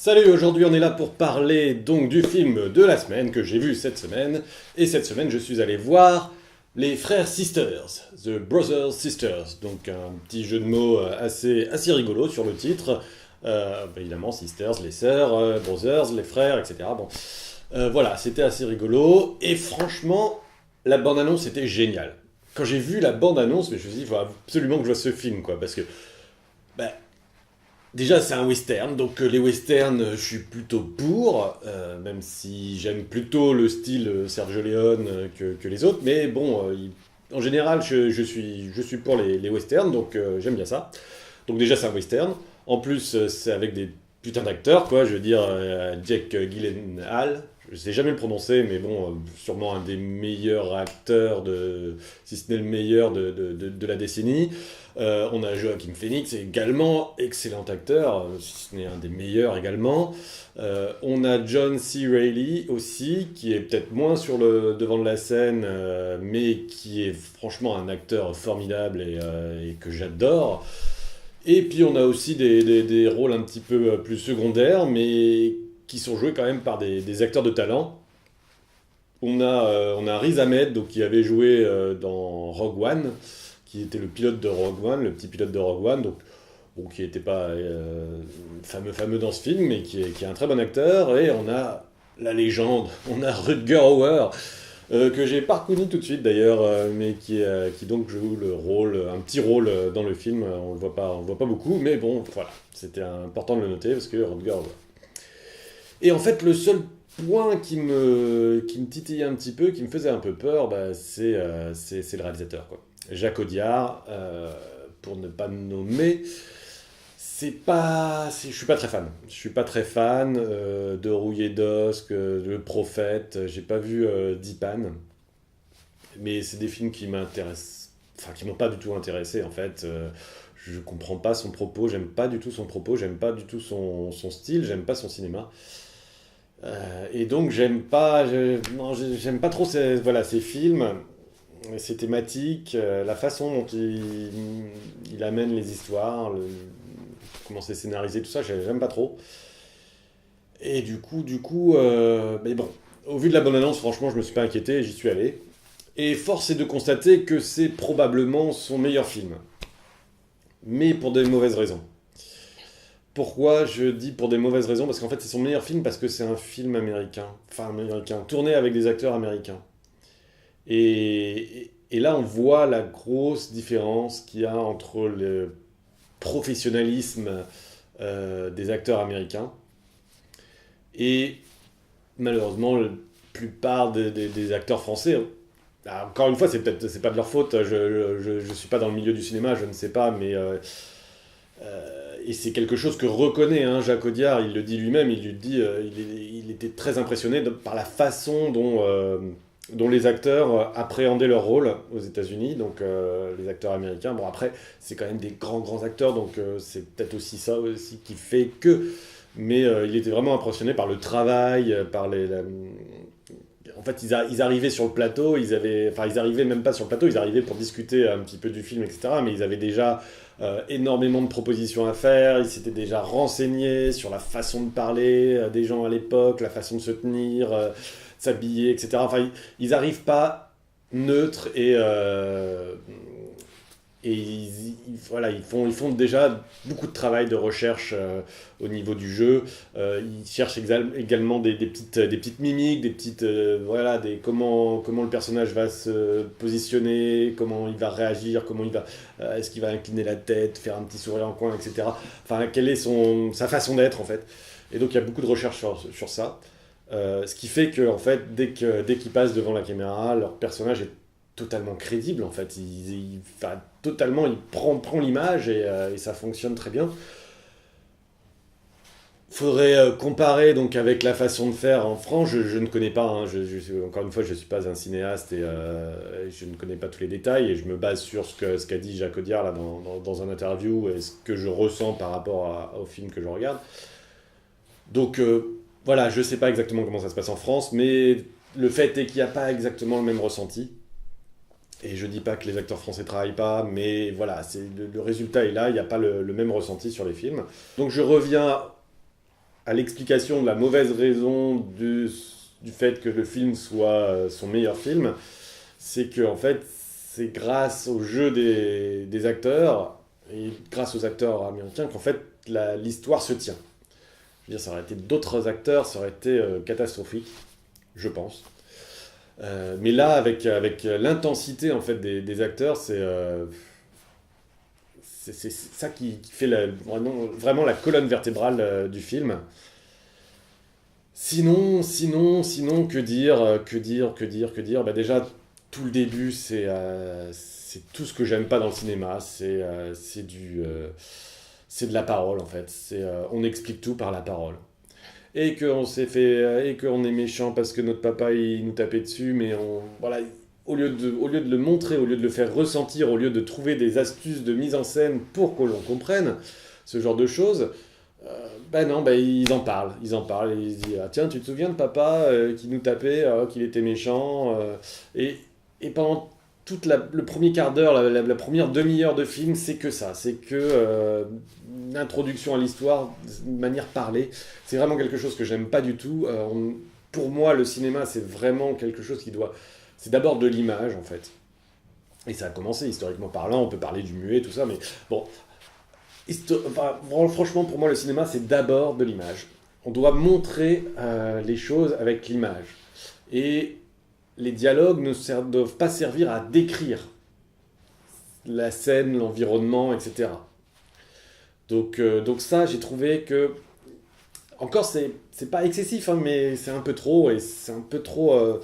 Salut, aujourd'hui on est là pour parler donc du film de la semaine que j'ai vu cette semaine. Et cette semaine je suis allé voir Les Frères Sisters, The Brothers Sisters. Donc un petit jeu de mots assez rigolo sur le titre. Évidemment, Sisters, les sœurs, Brothers, les frères, etc. Bon, voilà, c'était assez rigolo. Et franchement, la bande-annonce était géniale. Quand j'ai vu la bande-annonce, je me suis dit, il faut absolument que je vois ce film, quoi. Parce que bah, déjà, c'est un western, donc les westerns, je suis plutôt pour, même si j'aime plutôt le style Sergio Leone que les autres, mais bon, en général, je suis pour les westerns, donc j'aime bien ça. Donc déjà, c'est un western. En plus, c'est avec des putains d'acteurs, quoi. Je veux dire, Jake Gyllenhaal, je sais jamais le prononcer, mais bon, sûrement un des meilleurs acteurs, si ce n'est le meilleur de la décennie. On a Joaquin Phoenix, également excellent acteur, si ce n'est un des meilleurs également. On a John C. Reilly aussi, qui est peut-être moins sur le devant de la scène, mais qui est franchement un acteur formidable et que j'adore. Et puis on a aussi des rôles un petit peu plus secondaires, mais qui sont joués quand même par des acteurs de talent. On a Riz Ahmed, donc, qui avait joué dans Rogue One, qui était le pilote de Rogue One, le petit pilote de Rogue One, donc bon, qui n'était pas fameux dans ce film, mais qui est un très bon acteur. Et on a la légende, on a Rutger Hauer, que j'ai pas reconnu tout de suite d'ailleurs, mais qui donc joue le rôle, un petit rôle dans le film. On le voit pas beaucoup, mais bon, voilà, c'était important de le noter parce que Rutger Hauer. Et en fait, le seul point qui me titillait un petit peu, qui me faisait un peu peur, bah, c'est le réalisateur, quoi. Jacques Audiard, pour ne pas le nommer, je suis pas très fan. Je suis pas très fan de Rouillé d'Os, Le Prophète. J'ai pas vu Dipan, mais c'est des films qui m'intéressent, enfin qui m'ont pas du tout intéressé en fait. Je comprends pas son propos, j'aime pas du tout son propos, j'aime pas du tout son style, j'aime pas son cinéma. Et donc non, j'aime pas trop ces films, ces thématiques, la façon dont il amène les histoires, comment c'est scénarisé, tout ça, j'aime pas trop. Et mais bon, au vu de la bonne annonce, franchement, je me suis pas inquiété, j'y suis allé. Et force est de constater que c'est probablement son meilleur film, mais pour des mauvaises raisons. Pourquoi je dis pour des mauvaises raisons? Parce qu'en fait, c'est son meilleur film parce que c'est un film américain, enfin américain, tourné avec des acteurs américains. Et là, on voit la grosse différence qu'il y a entre le professionnalisme des acteurs américains et malheureusement la plupart des acteurs français. Alors, encore une fois, c'est pas de leur faute. Je suis pas dans le milieu du cinéma, je ne sais pas, mais et c'est quelque chose que reconnaît Jacques Audiard. Il le dit lui-même. Il lui dit, il était très impressionné par la façon dont les acteurs appréhendaient leur rôle aux États-Unis, donc les acteurs américains. Bon, après, c'est quand même des grands acteurs, donc c'est peut-être aussi ça aussi qui fait que. Mais il était vraiment impressionné par le travail, en fait, ils arrivaient sur le plateau, enfin, ils arrivaient même pas sur le plateau, ils arrivaient pour discuter un petit peu du film, etc. Mais ils avaient déjà énormément de propositions à faire, ils s'étaient déjà renseignés sur la façon de parler des gens à l'époque, la façon de se tenir, s'habiller, etc. Enfin, ils arrivent pas neutres et voilà, ils font déjà beaucoup de travail de recherche au niveau du jeu. Ils cherchent également des petites mimiques, voilà, comment le personnage va se positionner, comment il va réagir, est-ce qu'il va incliner la tête, faire un petit sourire en coin, etc. Enfin, quelle est sa façon d'être en fait. Et donc il y a beaucoup de recherche sur ça. Ce qui fait que en fait, dès qu'ils passent devant la caméra, leur personnage est totalement crédible en fait. Enfin, totalement, il prend l'image et ça fonctionne très bien. Faudrait comparer donc avec la façon de faire en France. Je ne connais pas, encore une fois, je ne suis pas un cinéaste et je ne connais pas tous les détails et je me base sur ce qu'a dit Jacques Audiard là, dans un interview et ce que je ressens par rapport au film que je regarde. Donc voilà, je ne sais pas exactement comment ça se passe en France, mais le fait est qu'il n'y a pas exactement le même ressenti. Et je dis pas que les acteurs français travaillent pas, mais voilà, le résultat est là, il n'y a pas le même ressenti sur les films. Donc je reviens à l'explication de la mauvaise raison du fait que le film soit son meilleur film, c'est que en fait, c'est grâce au jeu des acteurs et grâce aux acteurs américains qu'en fait l'histoire se tient. Je veux dire, ça aurait été d'autres acteurs, ça aurait été catastrophique, je pense. Mais là, avec l'intensité en fait des acteurs, c'est ça qui fait vraiment la colonne vertébrale du film. Sinon, que dire? Bah déjà, tout le début, c'est tout ce que j'aime pas dans le cinéma. C'est de la parole en fait. On explique tout par la parole. Et qu'on est méchant parce que notre papa il nous tapait dessus, mais voilà, au lieu de le montrer, au lieu de le faire ressentir, au lieu de trouver des astuces de mise en scène pour que l'on comprenne ce genre de choses, ben non, ben ils en parlent, et ils se disent ah, tiens, tu te souviens de papa qui nous tapait, qu'il était méchant, et pendant le premier quart d'heure, la première demi-heure de film, c'est que ça, c'est que une introduction à l'histoire de manière parlée. C'est vraiment quelque chose que j'aime pas du tout. Pour moi, le cinéma, c'est vraiment quelque chose c'est d'abord de l'image en fait. Et ça a commencé historiquement parlant. On peut parler du muet, tout ça, mais bon, franchement, pour moi, le cinéma, c'est d'abord de l'image. On doit montrer les choses avec l'image. Et les dialogues ne doivent pas servir à décrire la scène, l'environnement, etc. Donc ça, j'ai trouvé que... Encore, c'est pas excessif, hein, mais c'est un peu trop, et c'est un peu trop...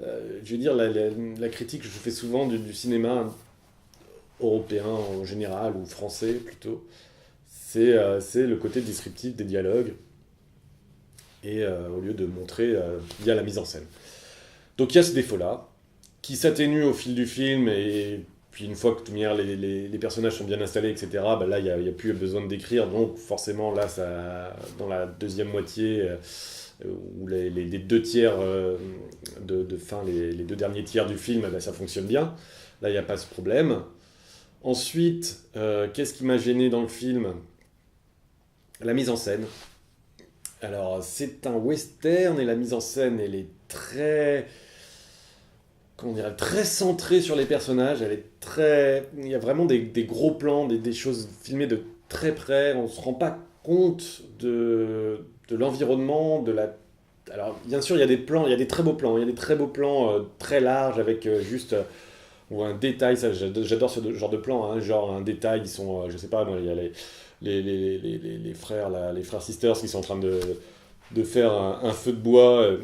je veux dire, la critique que je fais souvent du cinéma européen en général, ou français plutôt, c'est le côté descriptif des dialogues, et au lieu de montrer via la mise en scène. Donc il y a ce défaut-là, qui s'atténue au fil du film, et puis une fois que les personnages sont bien installés, etc., bah là, il n'y a plus besoin de décrire, donc forcément, là, dans la deuxième moitié, ou les deux tiers de fin, les deux derniers tiers du film, bah, ça fonctionne bien. Là, il n'y a pas ce problème. Ensuite, qu'est-ce qui m'a gêné dans le film? La mise en scène. Alors, c'est un western, et la mise en scène, elle est très... comment dire, très centrée sur les personnages. Il y a vraiment des gros plans, des choses filmées de très près. On ne se rend pas compte de l'environnement, Alors, bien sûr, il y a des plans, il y a des très beaux plans. Il y a des très beaux plans très larges avec juste ou un détail. Ça, j'adore ce genre de plan, hein, genre un détail. Ils sont, je sais pas, moi, il y a les frères, les frères sisters qui sont en train de faire un feu de bois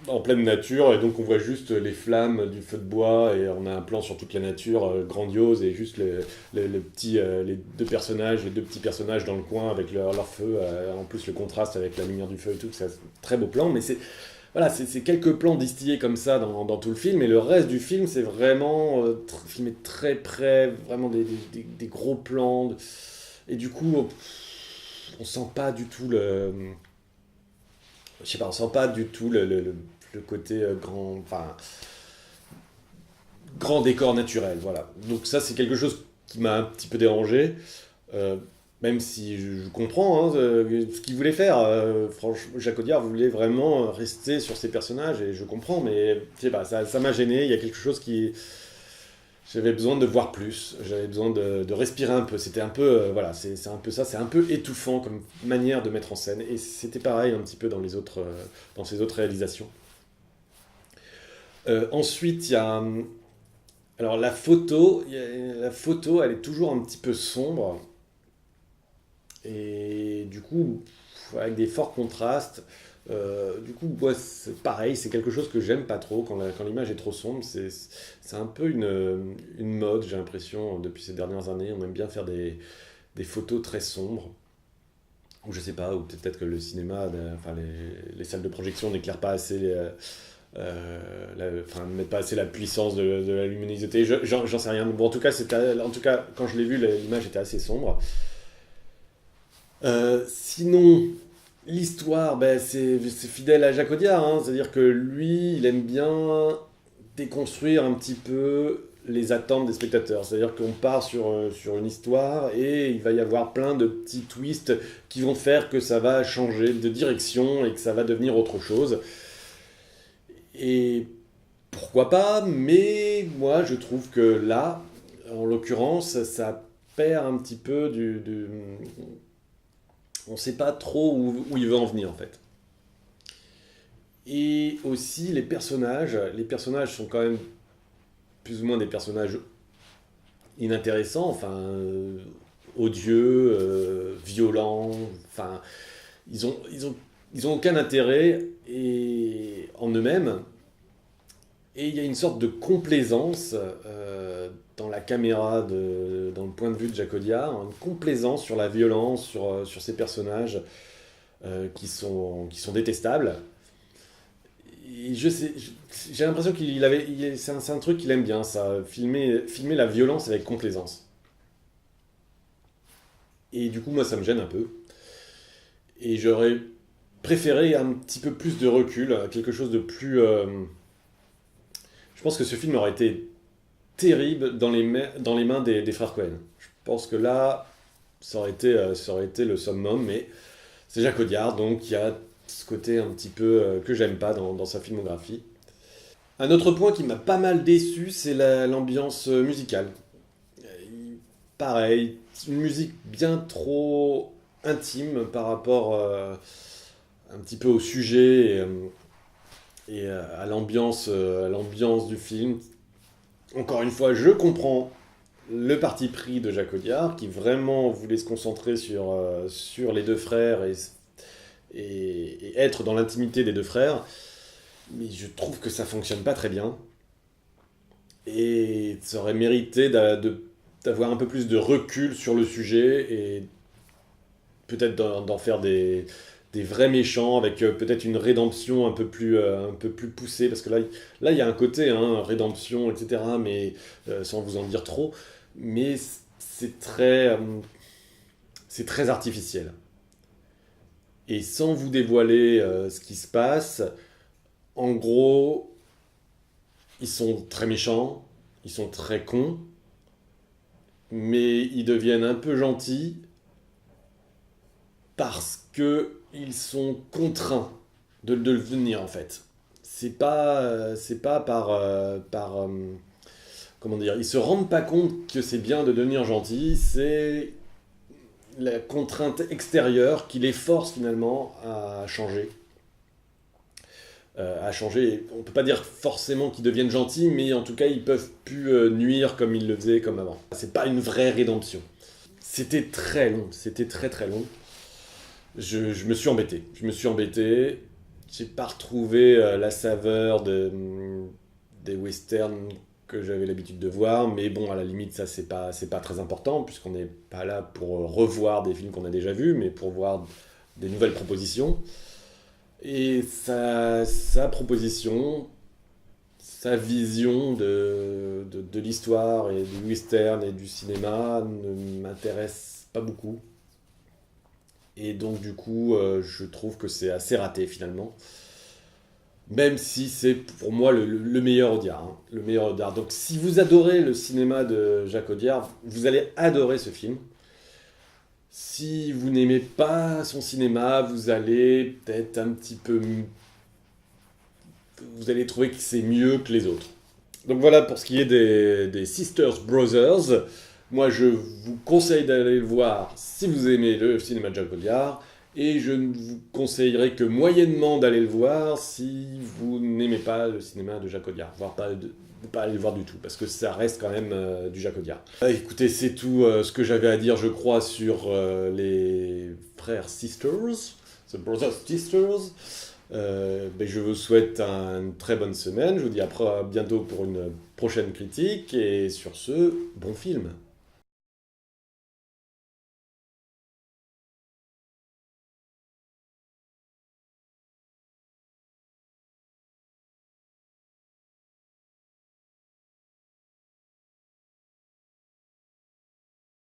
en pleine nature, et donc on voit juste les flammes du feu de bois, et on a un plan sur toute la nature grandiose, et juste les deux petits personnages dans le coin avec leur feu, en plus le contraste avec la lumière du feu et tout, c'est un très beau plan, mais c'est quelques plans distillés comme ça dans tout le film, et le reste du film c'est vraiment filmé de très près, vraiment des gros plans, et du coup on sent pas du tout je sais pas, on sent pas du tout le côté grand décor naturel, voilà. Donc ça, c'est quelque chose qui m'a un petit peu dérangé, euh, même si je comprends hein, ce qu'il voulait faire. Franchement, Jacques Audiard voulait vraiment rester sur ses personnages, et je comprends, mais je sais pas, ça m'a gêné. Il y a quelque chose qui... J'avais besoin de voir plus, j'avais besoin de respirer un peu. C'était un peu, voilà, c'est un peu ça, c'est un peu étouffant comme manière de mettre en scène. Et c'était pareil un petit peu dans ces autres réalisations. Ensuite, il y a, alors la photo, elle est toujours un petit peu sombre, et du coup, avec des forts contrastes. Du coup, ouais, c'est pareil, c'est quelque chose que j'aime pas trop quand l'image est trop sombre. C'est un peu une mode, j'ai l'impression, depuis ces dernières années. On aime bien faire des photos très sombres. Ou je sais pas, ou peut-être que le cinéma, enfin les salles de projection n'éclairent pas assez enfin, ne mettent pas assez la puissance de la luminosité. J'en sais rien. Bon, en tout cas, quand je l'ai vu, l'image était assez sombre. Sinon, l'histoire, ben, c'est fidèle à Jacques Audiard, hein. C'est-à-dire que lui, il aime bien déconstruire un petit peu les attentes des spectateurs. C'est-à-dire qu'on part sur une histoire et il va y avoir plein de petits twists qui vont faire que ça va changer de direction et que ça va devenir autre chose. Et pourquoi pas, mais moi je trouve que là, en l'occurrence, ça perd un petit peu on ne sait pas trop où il veut en venir en fait. Et aussi les personnages sont quand même plus ou moins des personnages inintéressants, enfin odieux, violents, enfin ils ont aucun intérêt en eux-mêmes. Et il y a une sorte de complaisance dans la caméra, dans le point de vue de Jacques Audiard, une complaisance sur la violence, sur ces personnages qui sont détestables. Et j'ai l'impression c'est un truc qu'il aime bien, ça, filmer la violence avec complaisance. Et du coup, moi, ça me gêne un peu. Et j'aurais préféré un petit peu plus de recul, quelque chose de plus... Je pense que ce film aurait été terrible dans les mains des frères Cohen. Je pense que là, ça aurait été le summum, mais c'est Jacques Audiard, donc il y a ce côté un petit peu que j'aime pas dans sa filmographie. Un autre point qui m'a pas mal déçu, c'est l'ambiance musicale. Pareil, une musique bien trop intime par rapport un petit peu au sujet et à l'ambiance du film. Encore une fois, je comprends le parti pris de Jacques Audiard, qui vraiment voulait se concentrer sur les deux frères et être dans l'intimité des deux frères. Mais je trouve que ça fonctionne pas très bien. Et ça aurait mérité d'avoir un peu plus de recul sur le sujet et peut-être d'en faire des vrais méchants avec peut-être une rédemption un peu plus poussée, parce que là il y a un côté rédemption, etc., mais sans vous en dire trop, mais c'est très artificiel. Et sans vous dévoiler ce qui se passe, en gros, ils sont très méchants, ils sont très cons, mais ils deviennent un peu gentils parce que ils sont contraints de le devenir en fait. C'est pas comment dire, ils se rendent pas compte que c'est bien de devenir gentil, c'est la contrainte extérieure qui les force finalement à changer. On peut pas dire forcément qu'ils deviennent gentils, mais en tout cas ils peuvent plus nuire comme ils le faisaient comme avant. C'est pas une vraie rédemption. C'était très long, c'était très très long. Je me suis embêté. J'ai pas retrouvé la saveur des westerns que j'avais l'habitude de voir, mais bon, à la limite, ça c'est pas très important, puisqu'on n'est pas là pour revoir des films qu'on a déjà vus, mais pour voir des nouvelles propositions. Et sa proposition, sa vision de l'histoire et du western et du cinéma ne m'intéresse pas beaucoup. Et donc du coup, je trouve que c'est assez raté finalement. Même si c'est pour moi le meilleur Audiard. Le meilleur Audiard. Donc si vous adorez le cinéma de Jacques Audiard, vous allez adorer ce film. Si vous n'aimez pas son cinéma, vous allez peut-être un petit peu... Vous allez trouver que c'est mieux que les autres. Donc voilà pour ce qui est des Sisters Brothers. Moi, je vous conseille d'aller le voir si vous aimez le cinéma de Jacques Audiard. Et je ne vous conseillerais que moyennement d'aller le voir si vous n'aimez pas le cinéma de Jacques Audiard. Voire pas aller le voir du tout, parce que ça reste quand même du Jacques Audiard. Écoutez, c'est tout ce que j'avais à dire, je crois, sur les frères Sisters, The Brothers Sisters. Je vous souhaite une très bonne semaine. Je vous dis à bientôt pour une prochaine critique. Et sur ce, bon film.